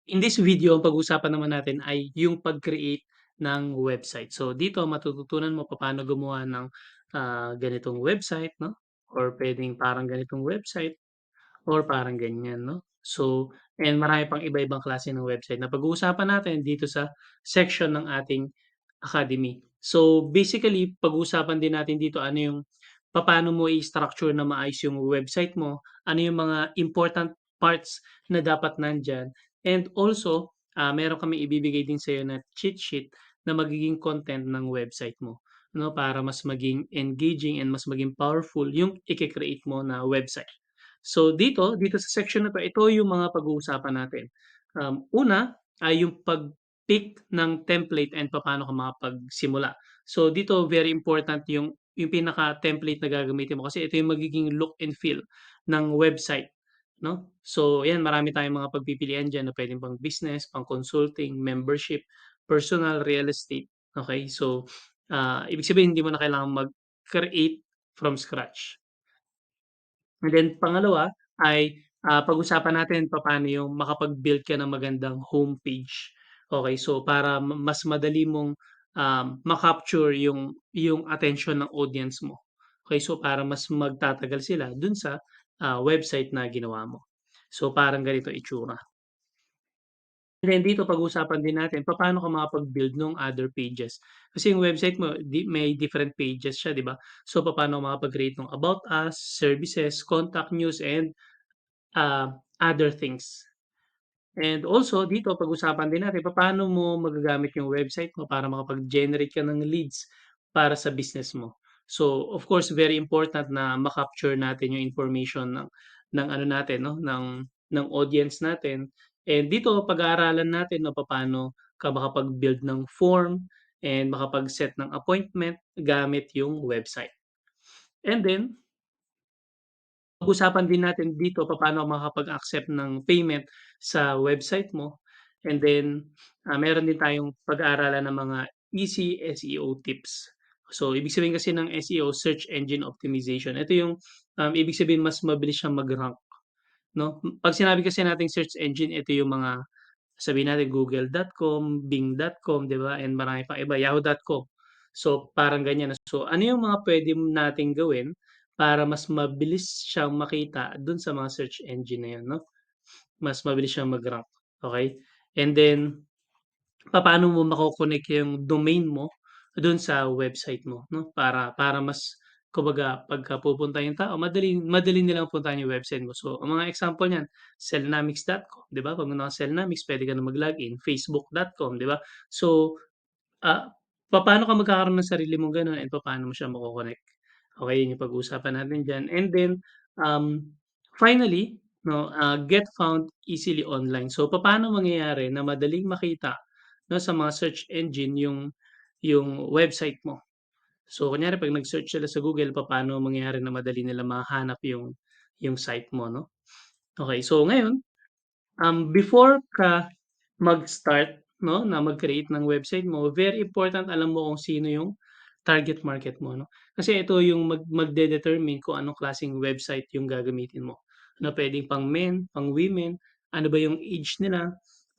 In this video, ang pag-uusapan naman natin ay yung pag-create ng website. So dito matututunan mo papaano gumawa ng, ganitong website 'no, or puwedeng parang ganitong website or parang ganyan 'no. So and marami pang iba-ibang klase ng website na pag-uusapan natin dito sa section ng ating academy. So basically, pag-uusapan din natin dito ano yung papaano mo i-structure na maayos yung website mo, ano yung mga important parts na dapat nandiyan, and also, meron kaming ibibigay din sa'yo na cheat sheet na magiging content ng website mo 'no, para mas maging engaging and mas maging powerful yung ike-create mo na website. So dito sa section na 'to, ito yung mga pag-uusapan natin. Una ay yung pag-pick ng template and papaano ka makapagsimula. So dito very important yung pinaka-template na gagamitin mo kasi ito yung magiging look and feel ng website 'no. So 'yan, marami tayong mga pagpipilian diyan na puwedeng pang business, pang consulting, membership, personal, real estate, okey. So, ibig sabihin hindi mo na kailangang mag-create from scratch. And then pangalawa ay, pag-usapan natin papaano yung makapag-build ka ng magandang homepage. Okey, so para mas madali mong, ma-capture yung attention ng audience mo. Okey, so para mas magtatagal sila dun sa, website na ginawa mo. So parang ganito itsura. And then dito pag-uusapan din natin papaano ka makapag-build nung other pages. Kasi yung website mo may different pages siya, 'di ba? So papaano ka makapag-create nung about us, services, contact news, and other things. And also dito pag-usapan din natin papaano mo magagamit yung website mo para makapag-generate ka ng leads para sa business mo. So, of course, very important na ma-capture natin yung information ng ano natin 'no, ng audience natin. And dito pag-aaralan natin 'no, papaano ka makapag-build ng form and makapag-set ng appointment gamit yung website. And then pag-usapan din natin dito papaano makakapag-accept ng payment sa website mo, and then, meron din tayong pag-aaralan ng mga easy SEO tips. So, ibig sabihin kasi ng SEO, search engine optimization. Ito yung, ibig sabihin mas mabilis siyang mag-rank 'no. 'Pag sinabi kasi nating search engine, ito yung mga sabihin natin google.com, bing.com, 'di ba, and marami pang iba, yahoo.com. So, parang ganyan. So, ano yung mga puwede nating gawin para mas mabilis siyang makita dun sa mga search engine na yun 'no, mas mabilis siyang mag-rank, okey? And then, papaano mo mako-connect yung domain mo dun sa website mo 'no, para mas kumbaga pagka pupunta yung tao madali madali nilang puntahan yung website mo. So, ang mga example niyan, cellnomics.com, 'di ba? 'Pag naka-cellnomics puwede ka na mag-login, facebook.com, 'di ba? So, papaano ka magkakaroon ng sarili mong gano'n and papaano mo siya mako-connect? Okey, yun yung pag-uusapan natin diyan. And then, finally 'no, get found easily online. So, papaano mangyayari na madaling makita 'no, sa mga search engine yung website mo. So, kunyari 'pag nag-search sila sa Google, papaano mangyayari na madali nila mahanap yung site mo 'no. Okey, so ngayon, before ka mag-start 'no, na mag-create ng website mo, very important alam mo kung sino yung target market mo 'no. Kasi ito yung magde-determine kung anong klaseng website yung gagamitin mo, na puwedeng pang men, pang women, ano ba yung age nila,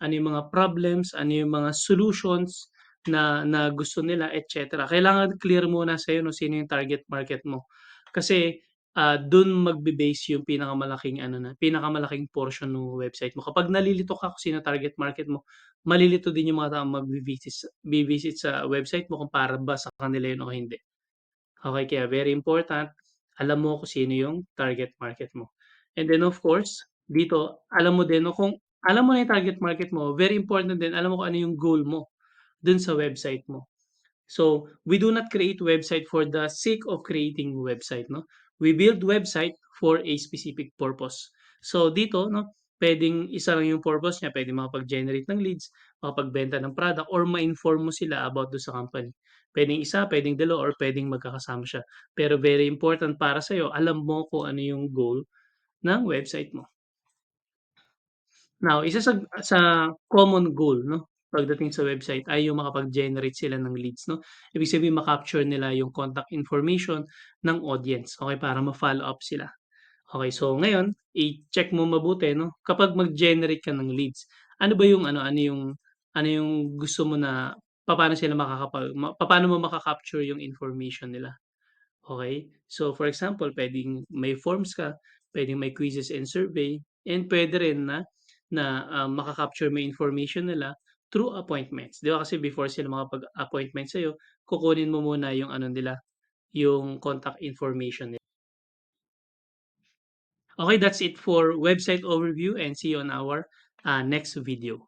ano yung mga problems, ano yung mga solutions na gusto nila, et cetera. Kailangan clear muna sa'yo 'no, sino yung target market mo. Kasi, dun magbe-base yung pinakamalaking ano na, pinakamalaking portion nung website mo. Kapag nalilito ka kung sino target market mo, malilito din yung mga taong bi-visit sa website mo kung para ba sa kanila yun o hindi. Okey, kaya very important, alam mo kung sino yung target market mo. And then of course, dito alam mo din 'no, kung alam mo na yung target market mo, very important din alam mo kung ano yung goal mo dun sa website mo. So, we do not create website for the sake of creating website 'no. We build website for a specific purpose. So dito 'no, puwedeng isa lang yung purpose niya, puwedeng makapag-generate ng leads, makapagbenta ng product, or ma-inform mo sila about dun sa company. Puwedeng isa, puwedeng dalawa, or puwedeng magkakasama siya. Pero very important para sa'yo, alam mo kung ano yung goal ng website mo. Now, isa sa common goal 'no, pagdating sa website ay yung makapag-generate sila ng leads 'no. Ibig sabihin ma-capture nila yung contact information ng audience, okey, para ma-follow up sila. Okay, so ngayon i-check mo mabuti 'no, kapag mag-generate ka ng leads, ano ba yung ano yung gusto mo na papaano sila papaano mo maka-capture yung information nila, okay? So, for example, puwedeng may forms ka, puwedeng may quizzes and survey, and puwede rin maka-capture mo yung information nila through appointments. 'Di ba kasi before sila makapag-appointment sa'yo, kukunin mo muna yung ano nila, yung contact information nila. Okay, that's it for website overview and see you on our next video.